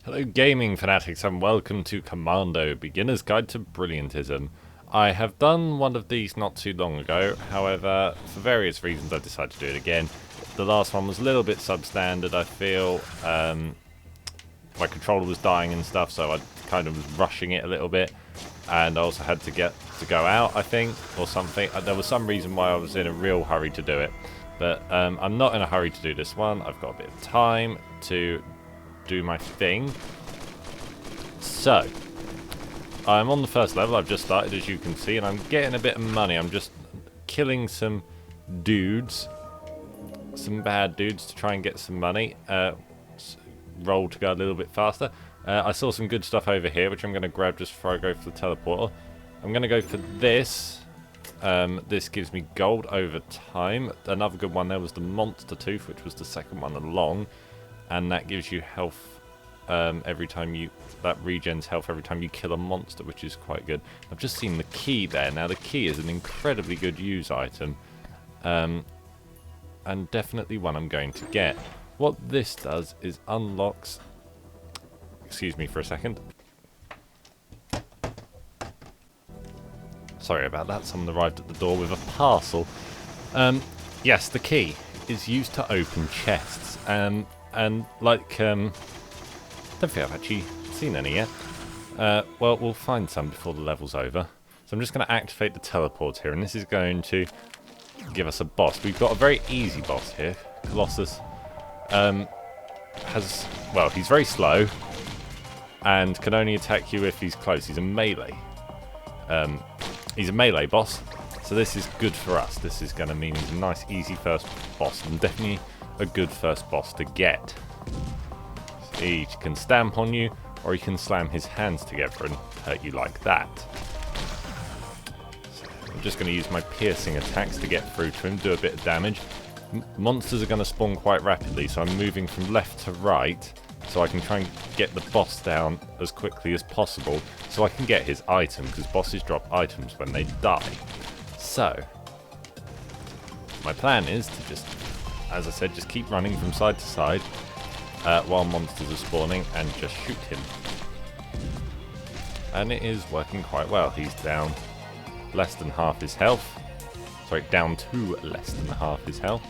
Hello gaming fanatics and welcome to Commando, Beginner's Guide to Brilliantism. I have done one of these not too long ago, however, for various reasons I decided to do it again. The last one was a little bit substandard, I feel. My controller was dying and stuff, so I kind of was rushing it a little bit. And I also had to go out, I think, or something. There was some reason why I was in a real hurry to do it. But I'm not in a hurry to do this one. I've got a bit of time to do my thing. So, I'm on the first level. I've just started, as you can see, and I'm getting a bit of money. I'm just killing some dudes, some bad dudes, to try and get some money. Roll to go a little bit faster. I saw some good stuff over here, which I'm going to grab just before I go for the teleporter. I'm going to go for this. This gives me gold over time. Another good one there was the monster tooth, which was the second one along. And that gives you health every time you... That regens health every time you kill a monster, which is quite good. I've just seen the key there. Now, the key is an incredibly good use item. And definitely one I'm going to get. What this does is unlocks... Excuse me for a second. Sorry about that. Someone arrived at the door with a parcel. Yes, the key is used to open chests. And like, don't think I've actually seen any yet. Well, we'll find some before the level's over. So I'm just going to activate the teleport here, and this is going to give us a boss. We've got a very easy boss here. Colossus well, he's very slow, and can only attack you if he's close. He's a melee. He's a melee boss, so this is good for us. This is going to mean he's a nice, easy first boss, and definitely a good first boss to get. He can stamp on you, or he can slam his hands together and hurt you like that. So I'm just going to use my piercing attacks to get through to him, do a bit of damage. Monsters are going to spawn quite rapidly, so I'm moving from left to right so I can try and get the boss down as quickly as possible so I can get his item, because bosses drop items when they die. So, my plan is to just, as I said, just keep running from side to side while monsters are spawning and just shoot him. And it is working quite well. He's down less than half his health. Sorry, down to less than half his health.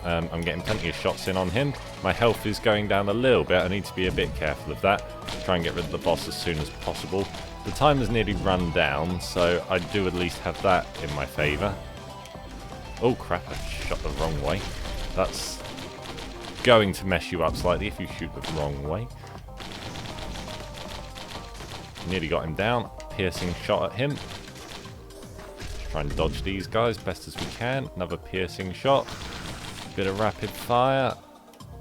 I'm getting plenty of shots in on him. My health is going down a little bit. I need to be a bit careful of that. Try and get rid of the boss as soon as possible. The time has nearly run down, so I do at least have that in my favour. Oh crap, I shot the wrong way. That's going to mess you up slightly if you shoot the wrong way. Nearly got him down. Piercing shot at him. Just try and dodge these guys best as we can. Another piercing shot. Bit of rapid fire.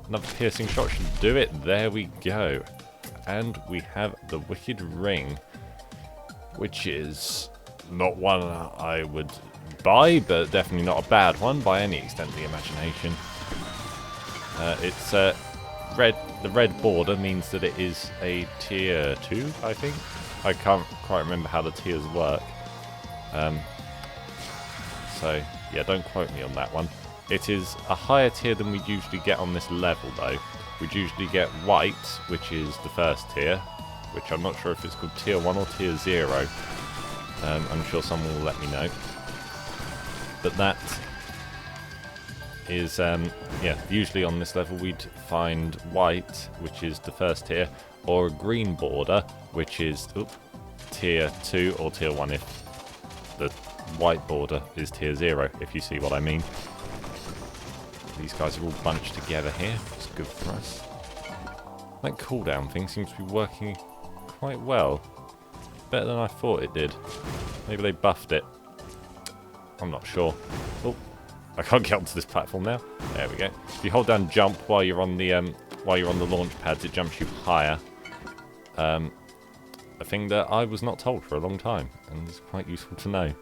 Another piercing shot should do it. There we go. And we have the Wicked Ring, which is not one I would buy, but definitely not a bad one by any extent of the imagination. It's red. The red border means that it is a tier 2, I think. I can't quite remember how the tiers work. So, yeah, don't quote me on that one. It is a higher tier than we usually get on this level, though. We'd usually get white, which is the first tier, which I'm not sure if it's called tier 1 or tier 0. I'm sure someone will let me know. But that is, yeah, usually on this level we'd find white, which is the first tier, or a green border, which is tier 2 or tier 1 if the white border is tier 0, if you see what I mean. These guys are all bunched together here. It's good for us. That cooldown thing seems to be working quite well. Better than I thought it did. Maybe they buffed it. I'm not sure. Oh, I can't get onto this platform now. There we go. If you hold down jump while you're on the launch pads, it jumps you higher. A thing that I was not told for a long time, and it's quite useful to know.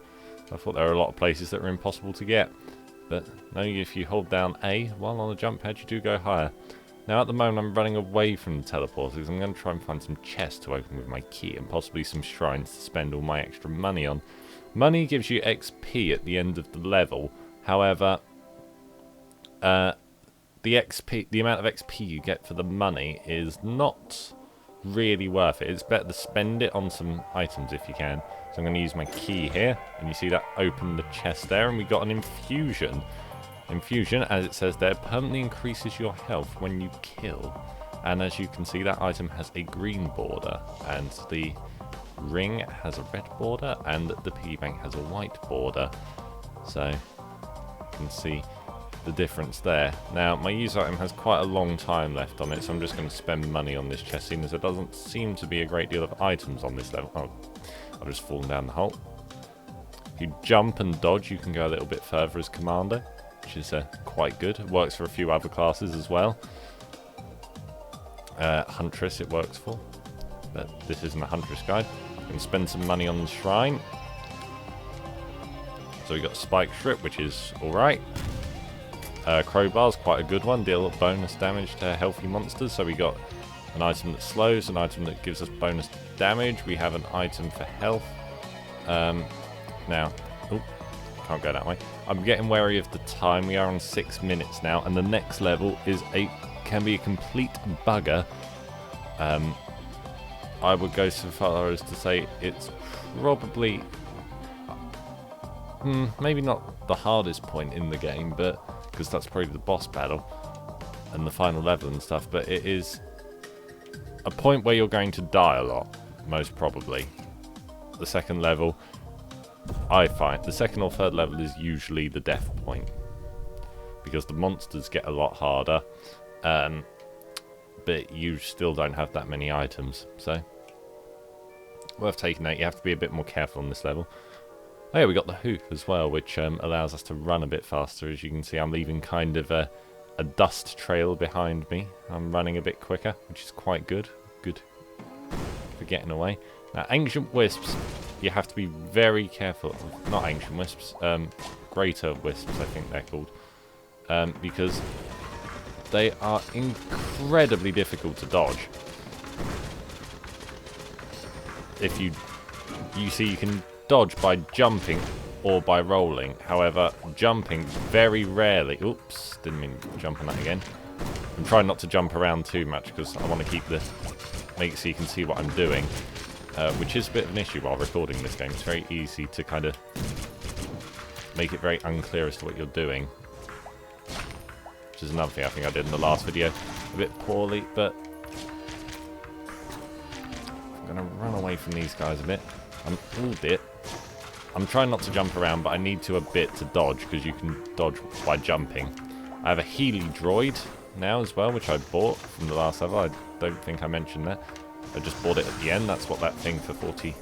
I thought there were a lot of places that were impossible to get. But no, if you hold down A while on the jump pad, you do go higher. Now at the moment I'm running away from the teleporter because I'm going to try and find some chests to open with my key and possibly some shrines to spend all my extra money on. Money gives you XP at the end of the level. However, the XP, the amount of XP you get for the money is not really worth it. It's better to spend it on some items if you can. So I'm going to use my key here, and you see that opened the chest there, and we got an infusion. Infusion, as it says there, permanently increases your health when you kill. And as you can see, that item has a green border, and the ring has a red border, and the piggy bank has a white border. So you can see the difference there. Now, my use item has quite a long time left on it, so I'm just going to spend money on this chest, seeing as there doesn't seem to be a great deal of items on this level. Oh, I've just fallen down the hole. If you jump and dodge, you can go a little bit further as Commando, which is quite good. It works for a few other classes as well. Huntress it works for, but this isn't a Huntress guide. You can spend some money on the shrine. So we got Spike Strip, which is alright. Crowbar's quite a good one, deal bonus damage to healthy monsters. So we got an item that slows, an item that gives us bonus damage. We have an item for health. Now, can't go that way. I'm getting wary of the time. We are on 6 minutes now, and the next level can be a complete bugger. I would go so far as to say it's probably maybe not the hardest point in the game, but because that's probably the boss battle and the final level and stuff, but it is a point where you're going to die a lot, most probably. The second level, I find, the second or third level is usually the death point, because the monsters get a lot harder, but you still don't have that many items, so worth taking out. You have to be a bit more careful on this level. Oh yeah, we got the hoop as well, which allows us to run a bit faster. As you can see, I'm leaving kind of a dust trail behind me. I'm running a bit quicker, which is quite good. Good for getting away. Now, ancient wisps, you have to be very careful of. Not ancient wisps, greater wisps, I think they're called. Because they are incredibly difficult to dodge. If you see, you can dodge by jumping or by rolling. However, jumping very rarely. Oops, didn't mean to jump on that again. I'm trying not to jump around too much because I want to make it so you can see what I'm doing, which is a bit of an issue while recording this game. It's very easy to kind of make it very unclear as to what you're doing, which is another thing I think I did in the last video a bit poorly. But I'm going to run away from these guys a bit. I'm trying not to jump around, but I need to a bit to dodge, because you can dodge by jumping. I have a Healy droid now as well, which I bought from the last level. I don't think I mentioned that. I just bought it at the end. That's what that thing for 40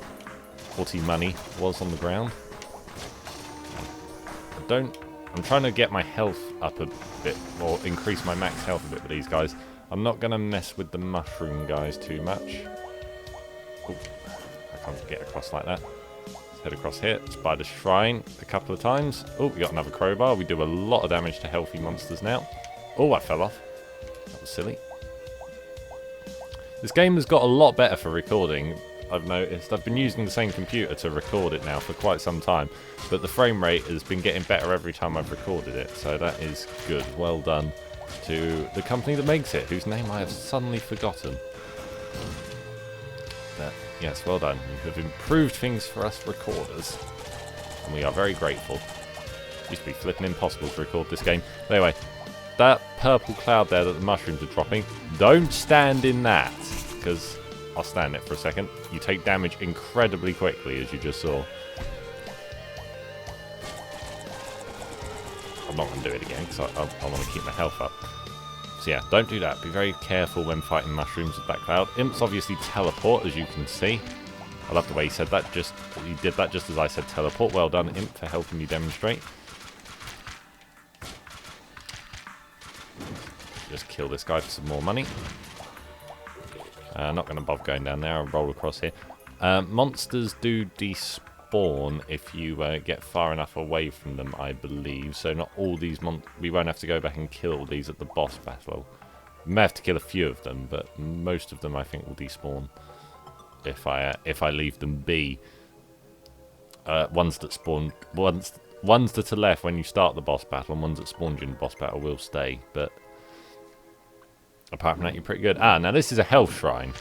money was on the ground. I'm trying to get my health up a bit, or increase my max health a bit with these guys. I'm not going to mess with the mushroom guys too much. Oh, I can't get across like that. Head across here, by the shrine a couple of times. Oh, we got another crowbar. We do a lot of damage to healthy monsters now. Oh, I fell off. That was silly. This game has got a lot better for recording, I've noticed. I've been using the same computer to record it now for quite some time, but the frame rate has been getting better every time I've recorded it, so that is good. Well done to the company that makes it, whose name I have suddenly forgotten. But yes, well done. You have improved things for us recorders, and we are very grateful. It used to be flipping impossible to record this game. But anyway, that purple cloud there that the mushrooms are dropping, don't stand in that, because I'll stand it for a second. You take damage incredibly quickly, as you just saw. I'm not going to do it again, because I want to keep my health up. So yeah, don't do that. Be very careful when fighting mushrooms with that cloud. Imps obviously teleport, as you can see. I love the way he said that. He did that just as I said teleport. Well done, Imp, for helping me demonstrate. Just kill this guy for some more money. Not going to bother going down there. I'll roll across here. Monsters do despawn if you get far enough away from them, I believe. So not all these we won't have to go back and kill these at the boss battle. We may have to kill a few of them, but most of them I think will despawn if I leave them be. Ones that spawn, ones that are left when you start the boss battle, and ones that spawn during the boss battle will stay. But Apart from that, you're pretty good. Ah, now this is a health shrine.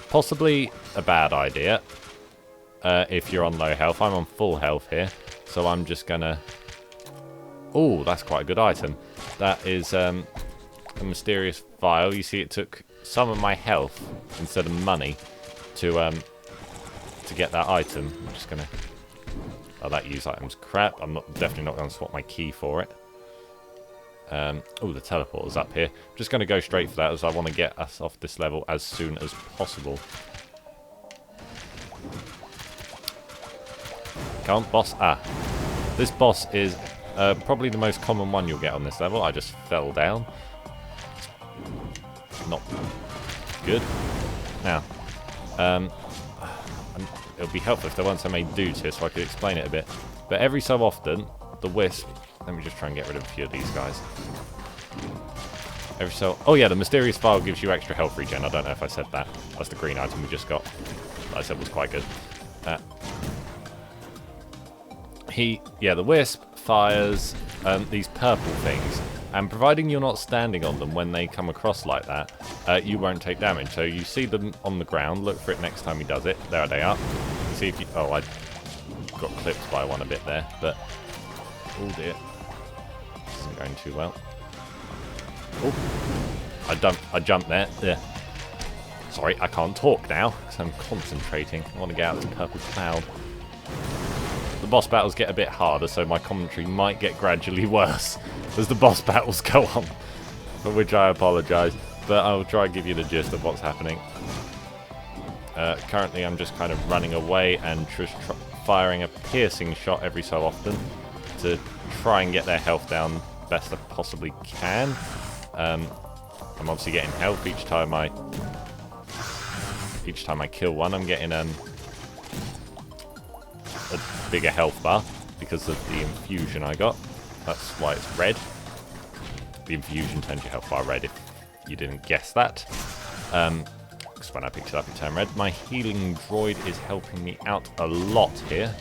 Possibly a bad idea if you're on low health. I'm on full health here, so I'm just gonna... Oh, that's quite a good item. That is a mysterious vial. You see, it took some of my health instead of money to get that item. I'm just gonna... Oh, that use item's crap. I'm definitely not gonna swap my key for it. Oh, the teleporter's up here. I'm just gonna go straight for that as I want to get us off this level as soon as possible. Come on, boss. Ah, this boss is probably the most common one you'll get on this level. I just fell down. Not good. Now, it'll be helpful if there weren't so many dudes here so I could explain it a bit. But every so often, the wisp... Let me just try and get rid of a few of these guys. Oh yeah, the mysterious vial gives you extra health regen. I don't know if I said that. That's the green item we just got. That I said was quite good. The wisp fires these purple things, and providing you're not standing on them when they come across like that, you won't take damage. So you see them on the ground, look for it next time he does it. There they are. See if you... Oh, I got clipped by one a bit there, but... Oh dear. This isn't going too well. Oh, I jumped there. Yeah. Sorry, I can't talk now, because I'm concentrating. I want to get out of this purple cloud. The boss battles get a bit harder, so my commentary might get gradually worse as the boss battles go on, for which I apologise, but I'll try and give you the gist of what's happening. Currently I'm just kind of running away and just firing a piercing shot every so often to try and get their health down best I possibly can. I'm obviously getting health each time I kill one. I'm getting a bigger health bar because of the infusion I got. That's why it's red. The infusion turns your health bar red if you didn't guess that. Because when I picked it up it turned red. My healing droid is helping me out a lot here.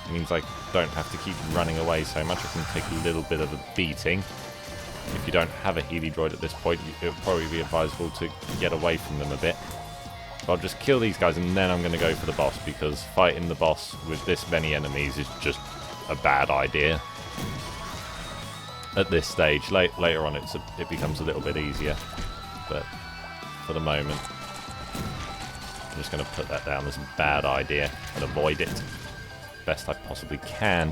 It means I don't have to keep running away so much. I can take a little bit of a beating. If you don't have a healy droid at this point, it would probably be advisable to get away from them a bit. So I'll just kill these guys and then I'm going to go for the boss, because fighting the boss with this many enemies is just a bad idea at this stage. Later on it becomes a little bit easier, but for the moment I'm just going to put that down as a bad idea and avoid it best I possibly can.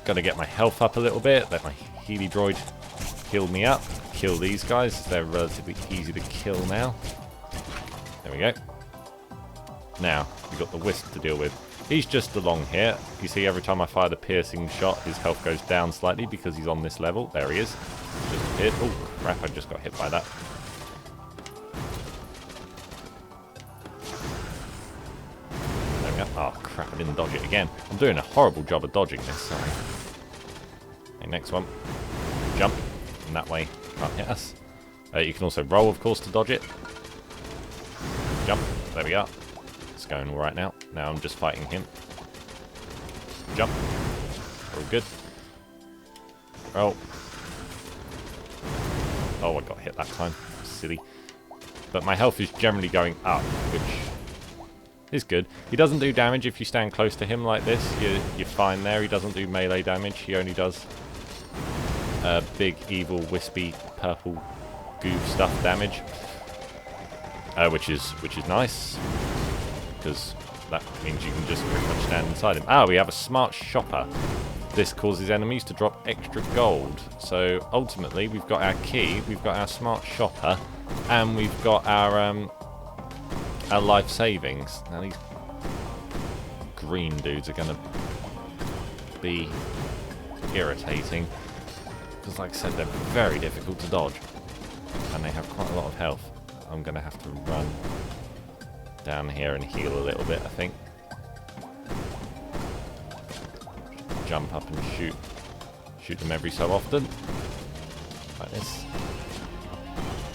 Gonna get my health up a little bit, let my healy droid heal me up, kill these guys, they're relatively easy to kill now. There we go. Now, we've got the wisp to deal with. He's just along here. You see every time I fire the piercing shot, his health goes down slightly because he's on this level. There he is. Just hit. Oh crap, I just got hit by that. Oh crap, I didn't dodge it again. I'm doing a horrible job of dodging this, sorry. Okay, next one. Jump. And that way, can't hit us. You can also roll, of course, to dodge it. Jump. There we are. It's going alright now. Now I'm just fighting him. Jump. All good. Roll. Oh, I got hit that time. Silly. But my health is generally going up, which... is good. He doesn't do damage if you stand close to him like this. You're fine there. He doesn't do melee damage. He only does big, evil, wispy, purple goo stuff damage, which is nice because that means you can just pretty much stand inside him. Ah, we have a smart shopper. This causes enemies to drop extra gold. So ultimately, we've got our key, we've got our smart shopper, and we've got our life savings. Now these green dudes are going to be irritating because, like I said, they're very difficult to dodge and they have quite a lot of health. I'm going to have to run down here and heal a little bit, I think. Jump up and shoot them every so often like this.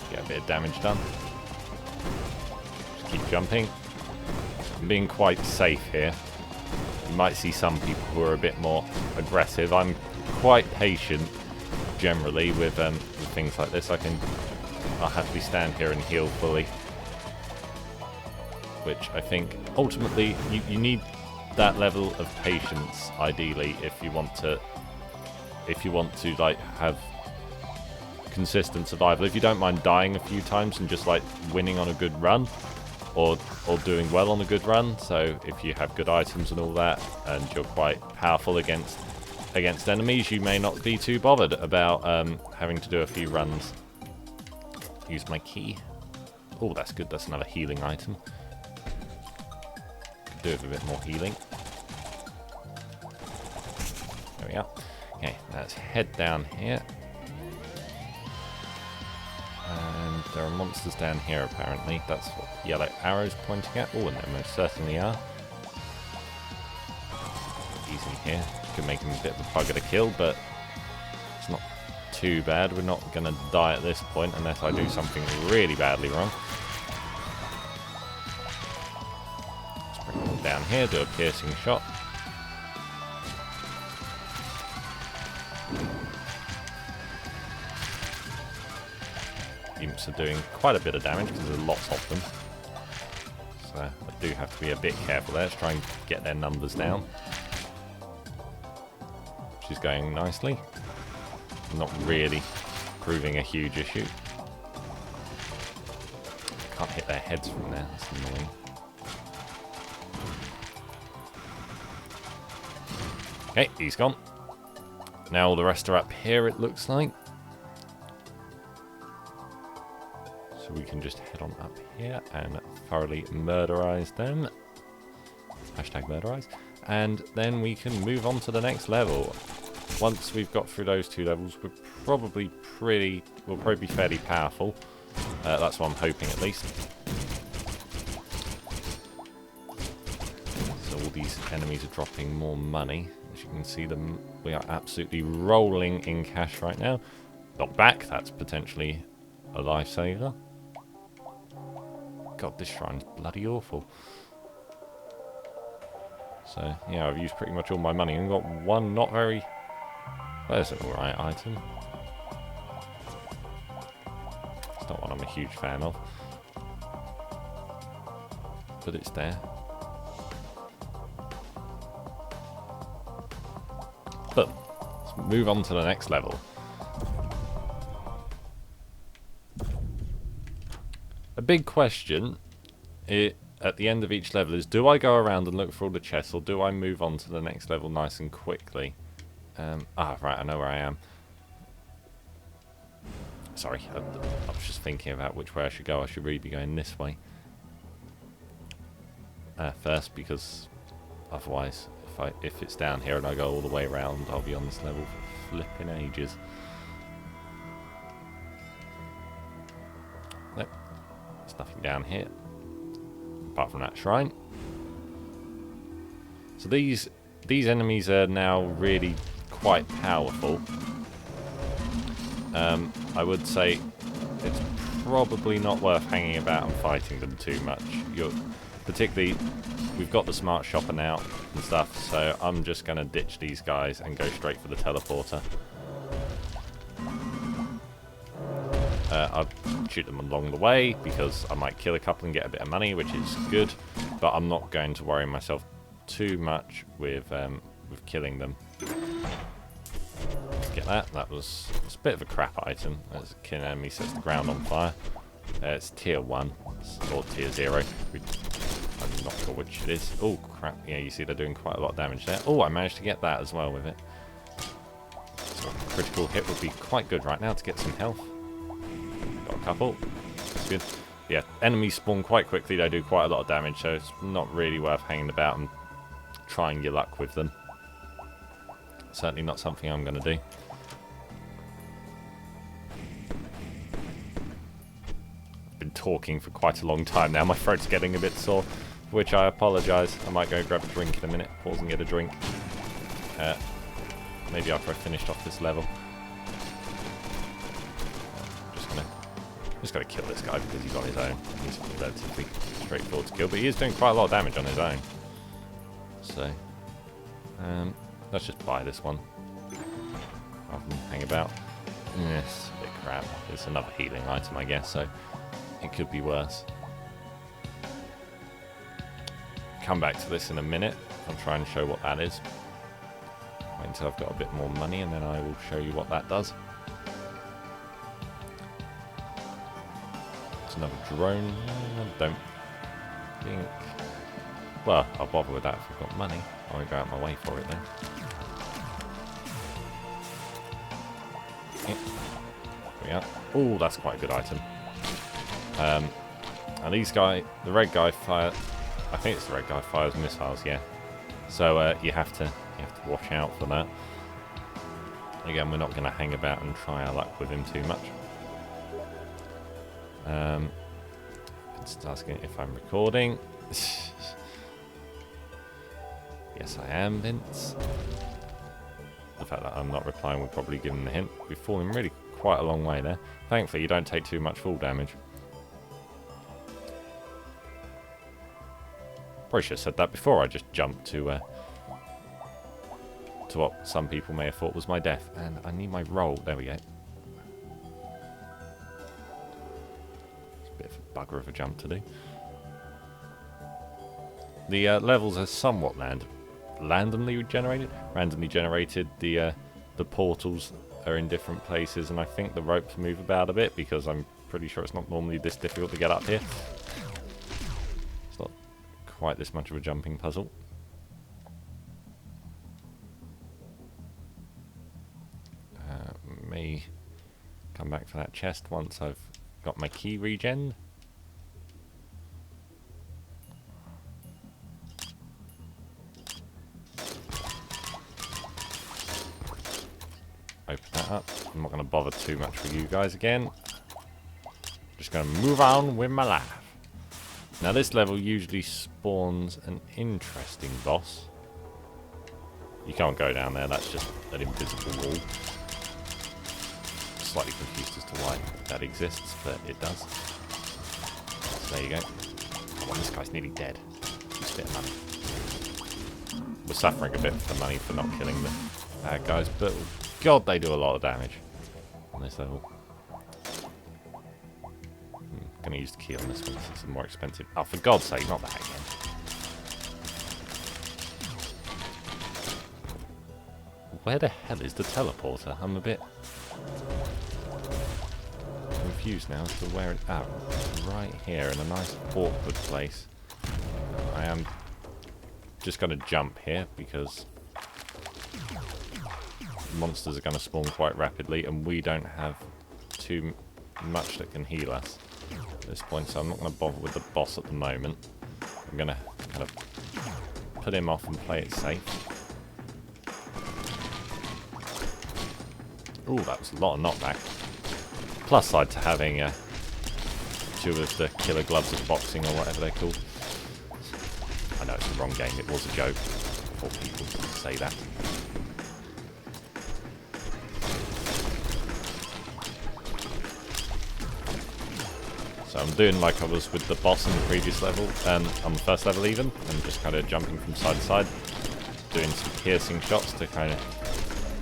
Get a bit of damage done. Keep jumping. I'm being quite safe here. You might see some people who are a bit more aggressive. I'm quite patient, generally with things like this, I'll happily stand here and heal fully. Which I think ultimately you need that level of patience, ideally, if you want to like have consistent survival. If you don't mind dying a few times and just like winning on a good run, or doing well on a good run. So if you have good items and all that, and you're quite powerful against enemies, you may not be too bothered about having to do a few runs. Use my key. Oh, that's good. That's another healing item. Could do with a bit more healing. There we are. Okay, let's head down here. And there are monsters down here, apparently. That's what the yellow arrow's pointing at. Oh, and there most certainly are. Easy here. Could make him a bit of a bugger to kill, but it's not too bad. We're not going to die at this point unless I do something really badly wrong. Let's bring him down here, do a piercing shot. Imps are doing quite a bit of damage because there's lots of them. So I do have to be a bit careful there to try and get their numbers down. Which is going nicely. Not really proving a huge issue. Can't hit their heads from there, that's annoying. Okay, he's gone. Now all the rest are up here, it looks like. So we can just head on up here and thoroughly murderize them. Hashtag murderize. And then we can move on to the next level. Once we've got through those two levels, we'll probably be fairly powerful. That's what I'm hoping, at least. So all these enemies are dropping more money. As you can see, we are absolutely rolling in cash right now. Knock back, that's potentially a lifesaver. God, this shrine's bloody awful. So, yeah, I've used pretty much all my money and got one not very... There's an alright item. It's not one I'm a huge fan of. But it's there. But, let's move on to the next level. A big question at the end of each level is, do I go around and look for all the chests, or do I move on to the next level nice and quickly? Right, I know where I am. Sorry, I was just thinking about which way I should go. I should really be going this way first, because otherwise, if it's down here and I go all the way around, I'll be on this level for flipping ages. Nope. There's nothing down here apart from that shrine. So these enemies are now really quite powerful. I would say it's probably not worth hanging about and fighting them too much. Particularly, we've got the smart shopper now and stuff, so I'm just going to ditch these guys and go straight for the teleporter. I'll shoot them along the way because I might kill a couple and get a bit of money, which is good, but I'm not going to worry myself too much with killing them. Get that. It's a bit of a crap item. As a kin enemy sets the ground on fire. It's tier 1 or tier 0. I'm not sure which it is. Oh crap! Yeah, you see they're doing quite a lot of damage there. Oh, I managed to get that as well with it. So a critical hit would be quite good right now to get some health. Got a couple. That's good. Yeah, enemies spawn quite quickly. They do quite a lot of damage, so it's not really worth hanging about and trying your luck with them. Certainly not something I'm going to do. I've been talking for quite a long time now. My throat's getting a bit sore, for which I apologise. I might go grab a drink in a minute. Pause and get a drink. Maybe after I finished off this level. Just got to kill this guy because he's on his own. He's relatively straightforward to kill, but he is doing quite a lot of damage on his own. So, let's just buy this one rather than hang about. Yes, a bit crap. It's another healing item, I guess, so it could be worse. Come back to this in a minute. I'll try and show what that is. Wait until I've got a bit more money and then I will show you what that does. It's another drone. I don't think... Well, I'll bother with that if I've got money. I won't go out my way for it then. Yeah. There we are. Oh, that's quite a good item. And these guys, the red guy fire... I think it's the red guy fires missiles, yeah. So you have to watch out for that. Again, we're not going to hang about and try our luck with him too much. It's asking if I'm recording. Yes, I am, Vince. The fact that I'm not replying would probably give him the hint. We've fallen really quite a long way there. Thankfully, you don't take too much fall damage. Probably should have said that before I just jumped to what some people may have thought was my death. And I need my roll. There we go. It's a bit of a bugger of a jump to do. The levels are somewhat randomly generated. The portals are in different places, and I think the ropes move about a bit because I'm pretty sure it's not normally this difficult to get up here. It's not quite this much of a jumping puzzle. May come back for that chest once I've got my key regen. Open that up. I'm not going to bother too much with you guys again. Just going to move on with my life. Now this level usually spawns an interesting boss. You can't go down there, that's just an invisible wall. Slightly confused as to why that exists, but it does. So there you go. Come on, this guy's nearly dead. Just a bit of money. We're suffering a bit for money for not killing the bad guys, but God, they do a lot of damage on this level. I'm going to use the key on this one since it's more expensive. Oh, for God's sake, not that again. Where the hell is the teleporter? I'm a bit confused now as to where it's at. Right here in a nice awkward place. I am just going to jump here because monsters are going to spawn quite rapidly and we don't have too much that can heal us at this point, so I'm not going to bother with the boss at the moment. I'm going to kind of put him off and play it safe. Ooh, that was a lot of knockback. Plus side to having 2 of the killer gloves of boxing or whatever they're called. I know it's the wrong game, it was a joke. For people to say that. So I'm doing like I was with the boss in the previous level, on the first level even, and just kind of jumping from side to side, doing some piercing shots to kind of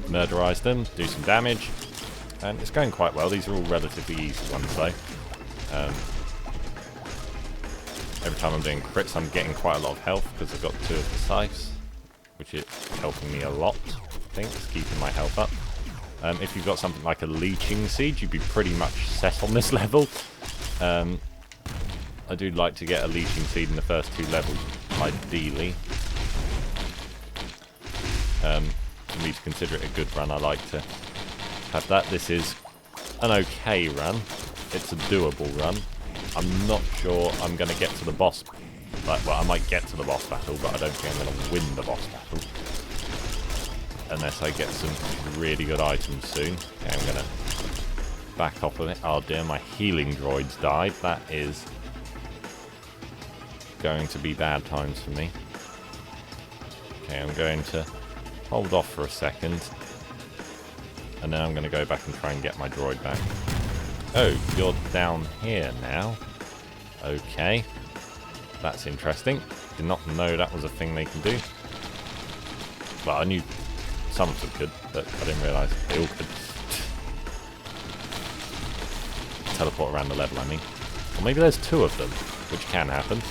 murderize them, do some damage, and it's going quite well. These are all relatively easy ones though. Every time I'm doing crits I'm getting quite a lot of health because I've got 2 of the scythes, which is helping me a lot, I think. It's keeping my health up. If you've got something like a leeching siege, you'd be pretty much set on this level. I do like to get a leeching seed in the first 2 levels, ideally. For me to consider it a good run, I like to have that. This is an okay run. It's a doable run. I'm not sure I'm going to get to the boss. Well, I might get to the boss battle, but I don't think I'm going to win the boss battle. Unless I get some really good items soon. Okay, I'm going to back off of it. Oh dear, my healing droids died. That is going to be bad times for me. Okay, I'm going to hold off for a second. And then I'm going to go back and try and get my droid back. Oh, you're down here now. Okay. That's interesting. Did not know that was a thing they can do. Well, I knew some of them could, but I didn't realise they all could. teleport around the level, I mean. Or maybe there's 2 of them, which can happen.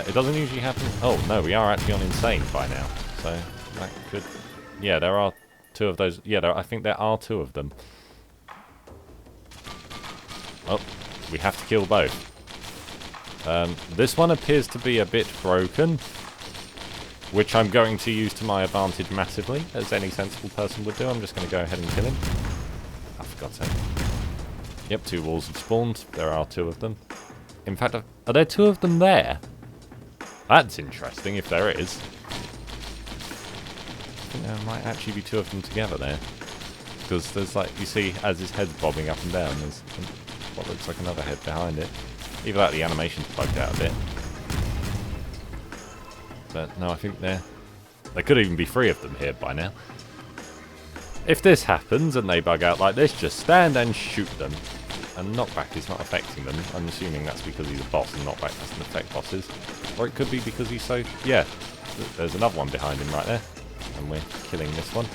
It doesn't usually happen. Oh, no, we are actually on Insane by now. So, that could... Yeah, there are 2 of those. Yeah, I think there are 2 of them. Oh, we have to kill both. This one appears to be a bit broken, which I'm going to use to my advantage massively, as any sensible person would do. I'm just going to go ahead and kill him. Oh, for God's sake. Yep, 2 walls have spawned. There are 2 of them. In fact, are there 2 of them there? That's interesting, if there is. I think there might actually be 2 of them together there. Because there's like, you see, as his head's bobbing up and down, there's what looks like another head behind it. Either that, the animation's bugged out a bit. But no, I think there could even be 3 of them here by now. If this happens and they bug out like this, just stand and shoot them. And knockback is not affecting them. I'm assuming that's because he's a boss and knockback doesn't affect bosses. Or it could be because he's so... Yeah, there's another one behind him right there. And we're killing this one.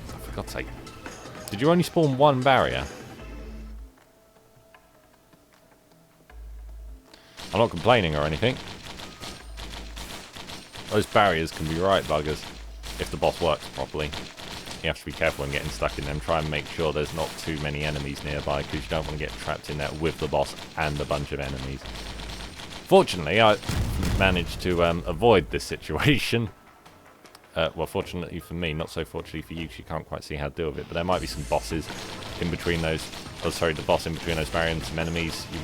Oh, for God's sake. Did you only spawn 1 barrier? I'm not complaining or anything. Those barriers can be right buggers if the boss works properly. You have to be careful when getting stuck in them. Try and make sure there's not too many enemies nearby, because you don't want to get trapped in there with the boss and a bunch of enemies. Fortunately, I managed to avoid this situation. Well, fortunately for me, not so fortunately for you, because you can't quite see how to deal with it. But there might be some bosses in between those... Oh, sorry, the boss in between those barriers and some enemies. You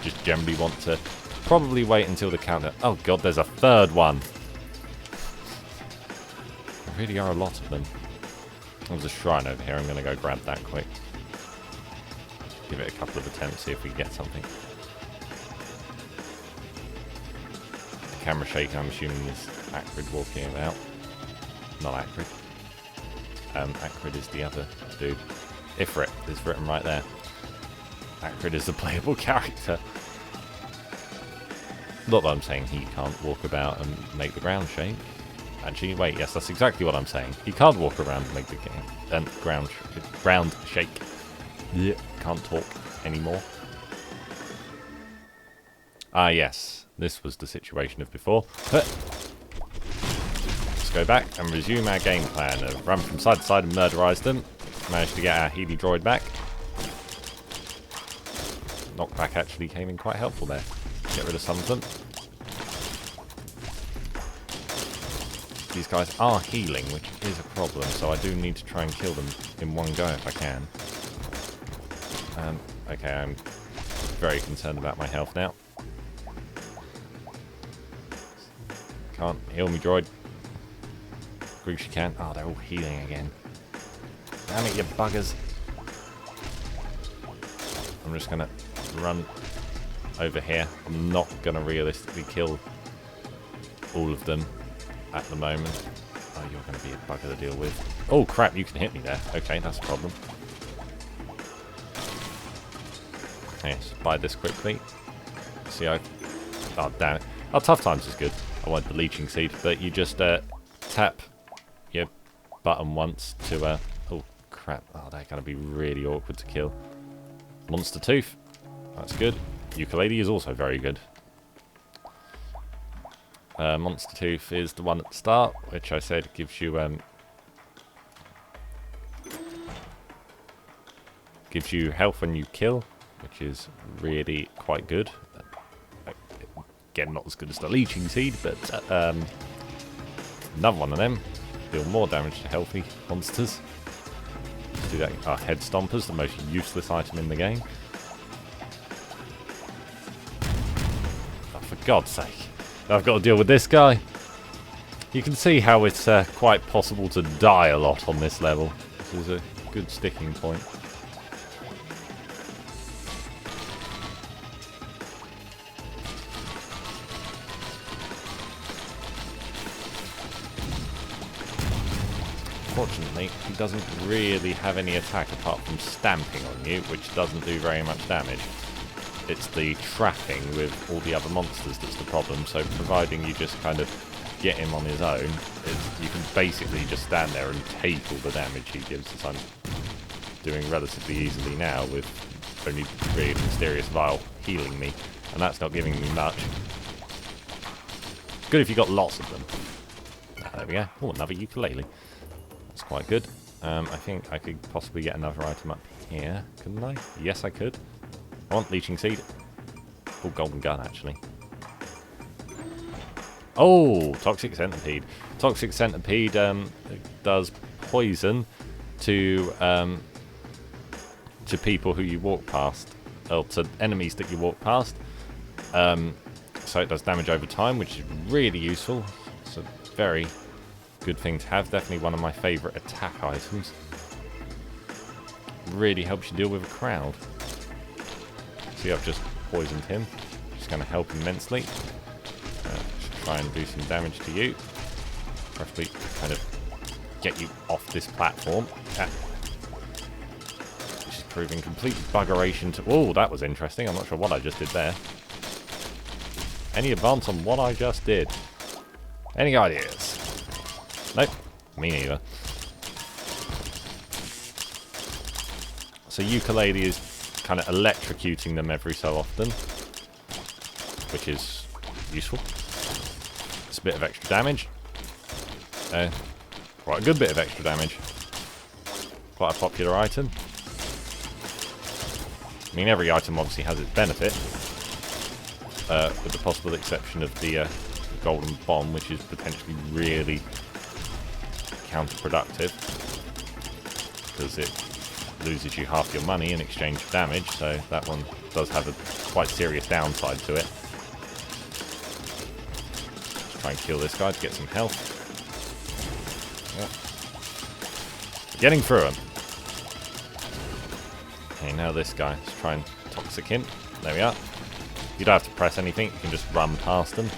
just generally want to probably wait until the counter... Oh, God, there's a 3rd one. There really are a lot of them. There's a shrine over here. I'm going to go grab that quick. Give it a couple of attempts, see if we get something. The camera shaking, I'm assuming, is Acrid walking about. Not Acrid. Acrid is the other dude. Ifrit is written right there. Acrid is a playable character. Not that I'm saying he can't walk about and make the ground shake. Actually, wait, yes, that's exactly what I'm saying. He can't walk around and make the ground shake. Yeah, can't talk anymore. Ah, yes, this was the situation of before. Let's go back and resume our game plan of run from side to side and murderize them. Managed to get our Healy droid back. Knockback actually came in quite helpful there. Get rid of some of them. These guys are healing, which is a problem, so I do need to try and kill them in one go if I can. Okay, I'm very concerned about my health now. Can't heal me, droid. Grief you can. Oh, they're all healing again. Damn it, you buggers. I'm just going to run over here. I'm not going to realistically kill all of them at the moment. Oh, you're going to be a bugger to deal with. Oh, crap, you can hit me there. Okay, that's a problem. Yes, buy this quickly. See, oh, damn it. Oh, Tough Times is good. I want the leeching seed, but you just tap your button once to... oh, crap. Oh, they're going to be really awkward to kill. Monster Tooth. That's good. Ukulele is also very good. Monster Tooth is the one at the start, which I said gives you health when you kill, which is really quite good. Again, not as good as the leeching seed, but another one of them deal more damage to healthy monsters. Let's do that. Our head stompers, the most useless item in the game. Oh, for God's sake. I've got to deal with this guy. You can see how it's quite possible to die a lot on this level. This is a good sticking point. Fortunately, he doesn't really have any attack apart from stamping on you, which doesn't do very much damage. It's the trapping with all the other monsters that's the problem, so providing you just kind of get him on his own, you can basically just stand there and take all the damage he gives, as I'm doing relatively easily now with only really mysterious vial healing me, and that's not giving me much. Good if you got lots of them. There we go. Oh, another ukulele. That's quite good. I think I could possibly get another item up here, couldn't I? Yes, I could. I want leeching seed. Oh, golden gun, actually. Oh, toxic centipede. Toxic centipede does poison to people who you walk past, or to enemies that you walk past. So it does damage over time, which is really useful. It's a very good thing to have. Definitely one of my favourite attack items. Really helps you deal with a crowd. See, I've just poisoned him. Just going to help immensely. Should try and do some damage to you. Preferably kind of get you off this platform. Which is proving complete buggeration to... Oh, that was interesting. I'm not sure what I just did there. Any advance on what I just did? Any ideas? Nope. Me neither. So ukulele is kind of electrocuting them every so often, which is useful. It's a bit of extra damage. Quite a good bit of extra damage. Quite a popular item. I mean, every item obviously has its benefit, with the possible exception of the golden bomb, which is potentially really counterproductive because it loses you half your money in exchange for damage, so that one does have a quite serious downside to it. Let's try and kill this guy to get some health. Yep. Getting through him. Okay, now this guy. Let's try and toxic him. There we are. You don't have to press anything, you can just run past them.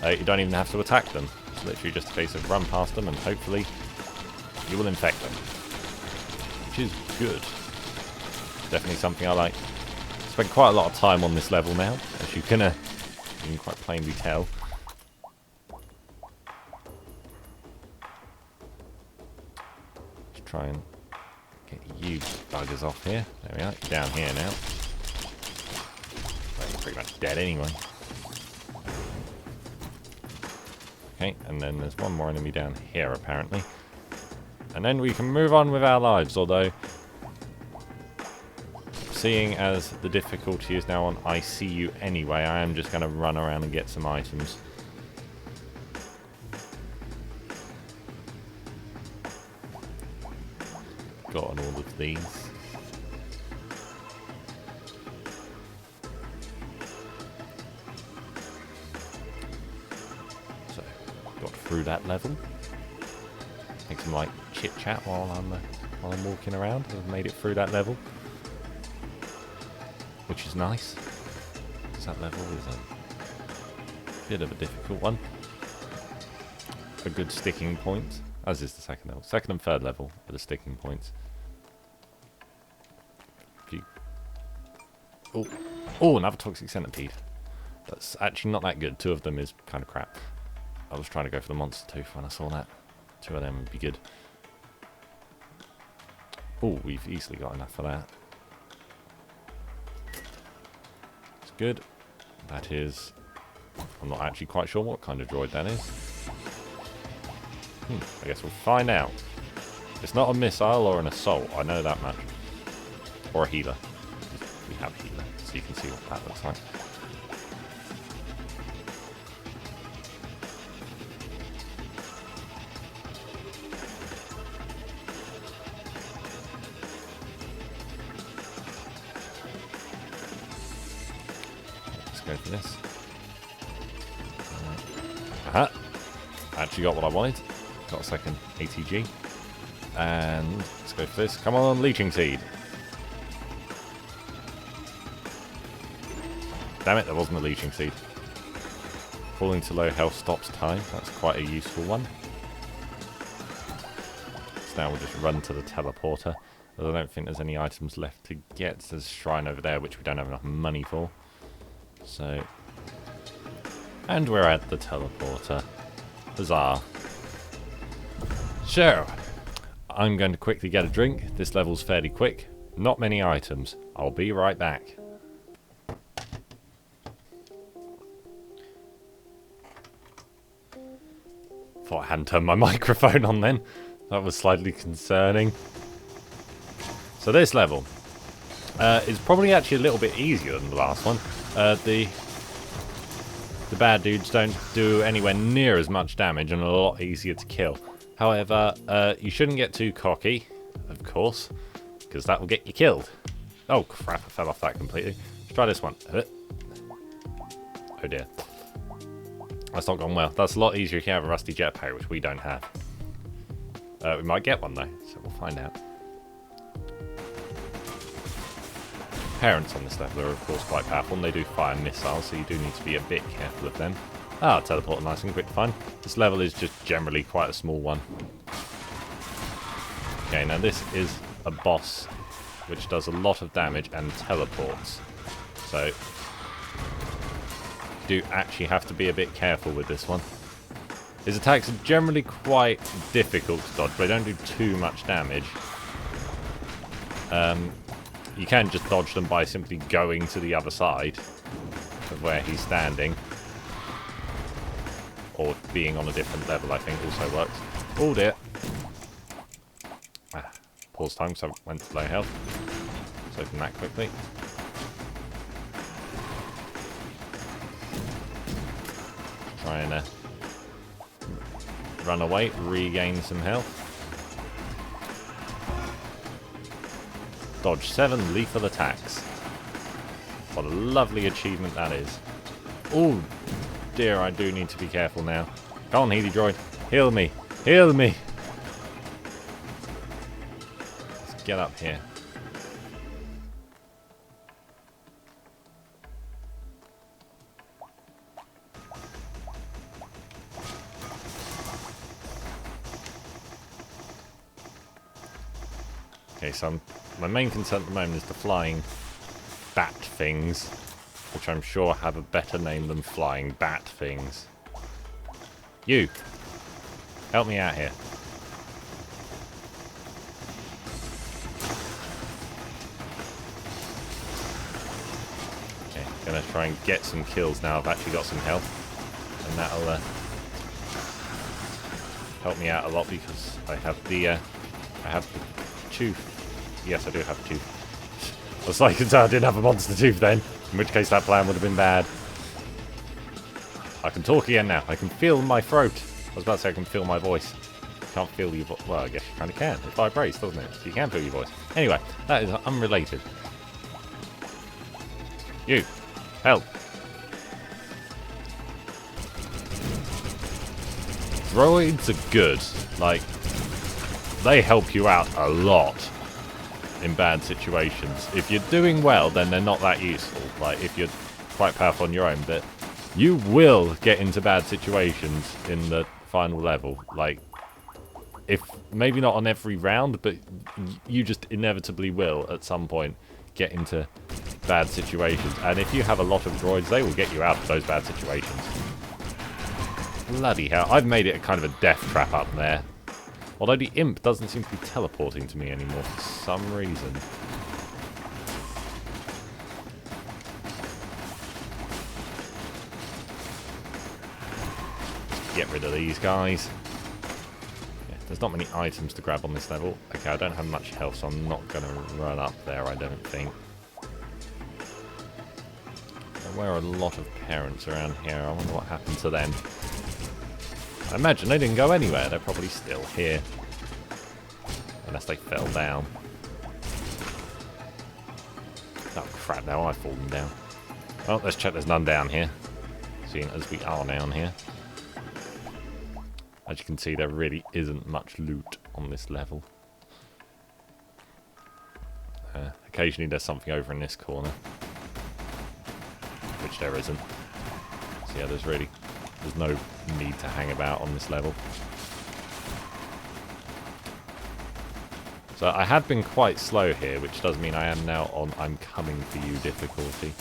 You don't even have to attack them. It's literally just a case of run past them and hopefully you will infect them. Which is good. Definitely something I like. Spent quite a lot of time on this level now, as you can quite plainly tell. Let's try and get you buggers off here. There we are, you're down here now. Well, you're pretty much dead anyway. Okay, and then there's one more enemy down here apparently. And then we can move on with our lives, although seeing as the difficulty is now on I see you anyway, I am just going to run around and get some items. Gotten all of these. So, got through that level. Make some like chit chat while I'm walking around. I've made it through that level, which is nice. Because that level is a bit of a difficult one. A good sticking point, as is the second level. Second and third level are the sticking points. Oh, another toxic centipede. That's actually not that good. Two of them is kind of crap. I was trying to go for the monster tooth when I saw that. Two of them would be good. Oh, we've easily got enough for that. It's good. That is... I'm not actually quite sure what kind of droid that is. I guess we'll find out. It's not a missile or an assault, I know that much. Or a healer. We have a healer, so you can see what that looks like. Let's go for this. Aha! Actually got what I wanted. Got a second ATG. And let's go for this. Come on, leeching seed. Damn it, there wasn't a leeching seed. Falling to low health stops time. That's quite a useful one. So now we'll just run to the teleporter. As I don't think there's any items left to get. There's a shrine over there which we don't have enough money for. So... And we're at the teleporter. Huzzah. So, I'm going to quickly get a drink. This level's fairly quick. Not many items. I'll be right back. Thought I hadn't turned my microphone on then. That was slightly concerning. So this level is probably actually a little bit easier than the last one. The bad dudes don't do anywhere near as much damage and a lot easier to kill. However, you shouldn't get too cocky, of course, because that will get you killed. Oh crap, I fell off that completely. Let's try this one. Oh dear. That's not gone well. That's a lot easier if you have a rusty jetpack, which we don't have. We might get one though, so we'll find out. Parents on this level are of course quite powerful, and they do fire missiles, so you do need to be a bit careful of them. Ah, teleport nice and quick to find. This level is just generally quite a small one. Okay, now this is a boss which does a lot of damage and teleports. So you do actually have to be a bit careful with this one. His attacks are generally quite difficult to dodge, but they don't do too much damage. You can just dodge them by simply going to the other side of where he's standing. Or being on a different level, I think, also works. Oh dear. Pause time, so I went to low health. Let's open that quickly. Try and run away, regain some health. Dodge 7 lethal attacks. What a lovely achievement that is. Oh dear, I do need to be careful now. Come on, Healy Droid. Heal me. Heal me. Let's get up here. Okay, so my main concern at the moment is the flying bat things, which I'm sure have a better name than flying bat things. You! Help me out here. Okay, gonna try and get some kills now. I've actually got some health, and that'll help me out a lot because I have the tooth. Yes, I do have a tooth. I was like, I didn't have a monster tooth then, in which case that plan would have been bad. I can talk again now. I can feel my throat. I was about to say I can feel my voice. Can't feel your voice. Well, I guess you kind of can. It vibrates, doesn't it? So you can feel your voice. Anyway, that is unrelated. You, help. Droids are good. Like, they help you out a lot in bad situations. If you're doing well, then they're not that useful. Like, if you're quite powerful on your own, but you will get into bad situations in the final level. Like, if maybe not on every round, but you just inevitably will at some point get into bad situations. And if you have a lot of droids, they will get you out of those bad situations. Bloody hell. I've made it a kind of a death trap up there. Although the imp doesn't seem to be teleporting to me anymore for some reason. Get rid of these guys. Yeah, there's not many items to grab on this level. Okay, I don't have much health, so I'm not going to run up there, I don't think. There were a lot of parents around here. I wonder what happened to them. I imagine they didn't go anywhere. They're probably still here. Unless they fell down. Oh crap, now I've fallen down. Well, let's check there's none down here. Seeing as we are down here. As you can see, there really isn't much loot on this level. Occasionally there's something over in this corner. Which there isn't. So yeah, there's no need to hang about on this level. So I have been quite slow here, which does mean I am now on I'm coming for you difficulty.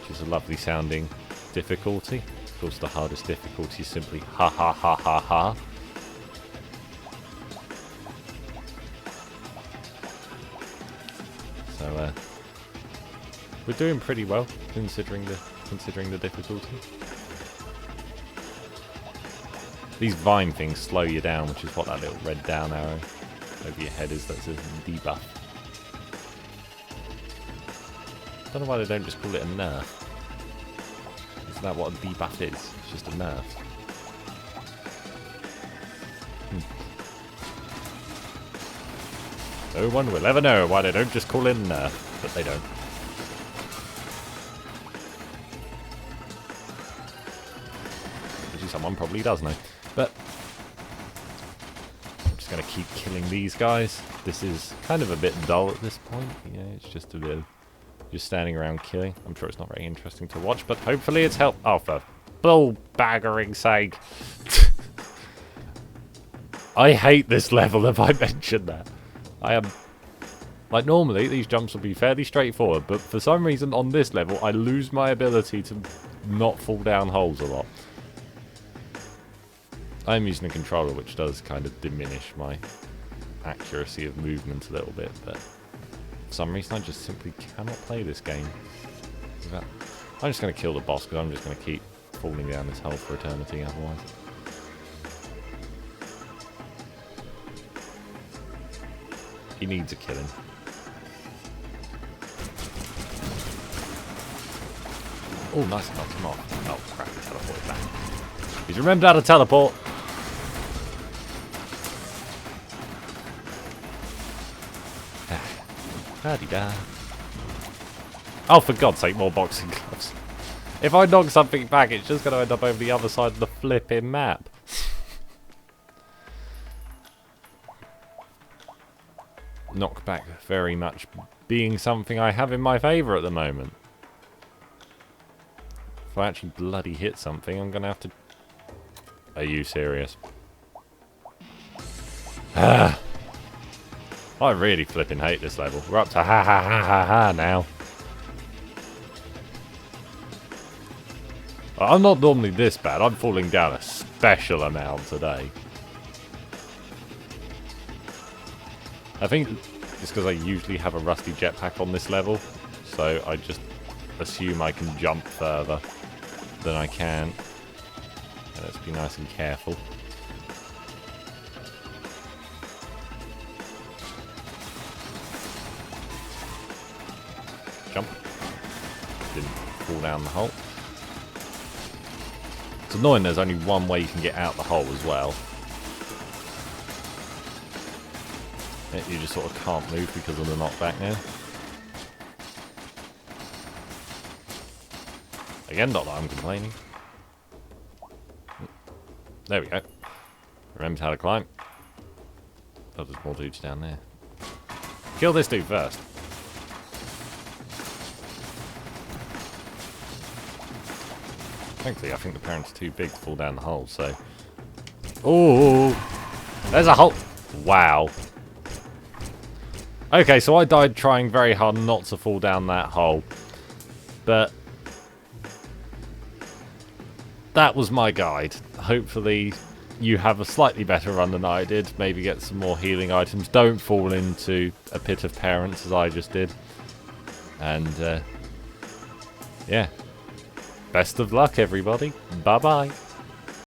Which is a lovely sounding difficulty. Of course the hardest difficulty is simply ha ha ha ha ha. So we're doing pretty well considering the difficulty. These vine things slow you down, which is what that little red down arrow over your head is. That's a debuff. Don't know why they don't just call it a nerf. Isn't that what a debuff is? It's just a nerf. No one will ever know why they don't just call it a nerf, but they don't. Actually, someone probably does know. But I'm just going to keep killing these guys. This is kind of a bit dull at this point. You know, it's just a bit of just standing around killing. I'm sure it's not very interesting to watch, but hopefully it's helped. Oh, for bull-baggering's sake. I hate this level, if I mentioned that. I am... Like, normally, these jumps will be fairly straightforward, but for some reason, on this level, I lose my ability to not fall down holes a lot. I'm using a controller, which does kind of diminish my accuracy of movement a little bit, but for some reason I just simply cannot play this game. I'm just going to kill the boss, because I'm just going to keep falling down this hole for eternity otherwise. He needs a killing. Oh, nice, knocked him off. Oh, crap, he teleported back. He's remembered how to teleport. Da-dee-da. Oh, for God's sake, more boxing gloves. If I knock something back, it's just going to end up over the other side of the flipping map. Knockback very much being something I have in my favour at the moment. If I actually bloody hit something, I'm going to have to... Are you serious? Ah. I really flipping hate this level. We're up to ha ha ha ha ha now. I'm not normally this bad. I'm falling down a special amount today. I think it's because I usually have a rusty jetpack on this level, so I just assume I can jump further than I can. And let's be nice and careful. Jump. Didn't fall down the hole. It's annoying there's only one way you can get out the hole as well. You just sort of can't move because of the knockback now. Again, not that I'm complaining. There we go. Remember how to climb. Oh, there's more dudes down there. Kill this dude first. Thankfully, I think the parent's too big to fall down the hole, so... Oh! There's a hole! Wow. Okay, so I died trying very hard not to fall down that hole. But... that was my guide. Hopefully you have a slightly better run than I did. Maybe get some more healing items. Don't fall into a pit of parents as I just did. And, yeah. Best of luck, everybody. Bye-bye.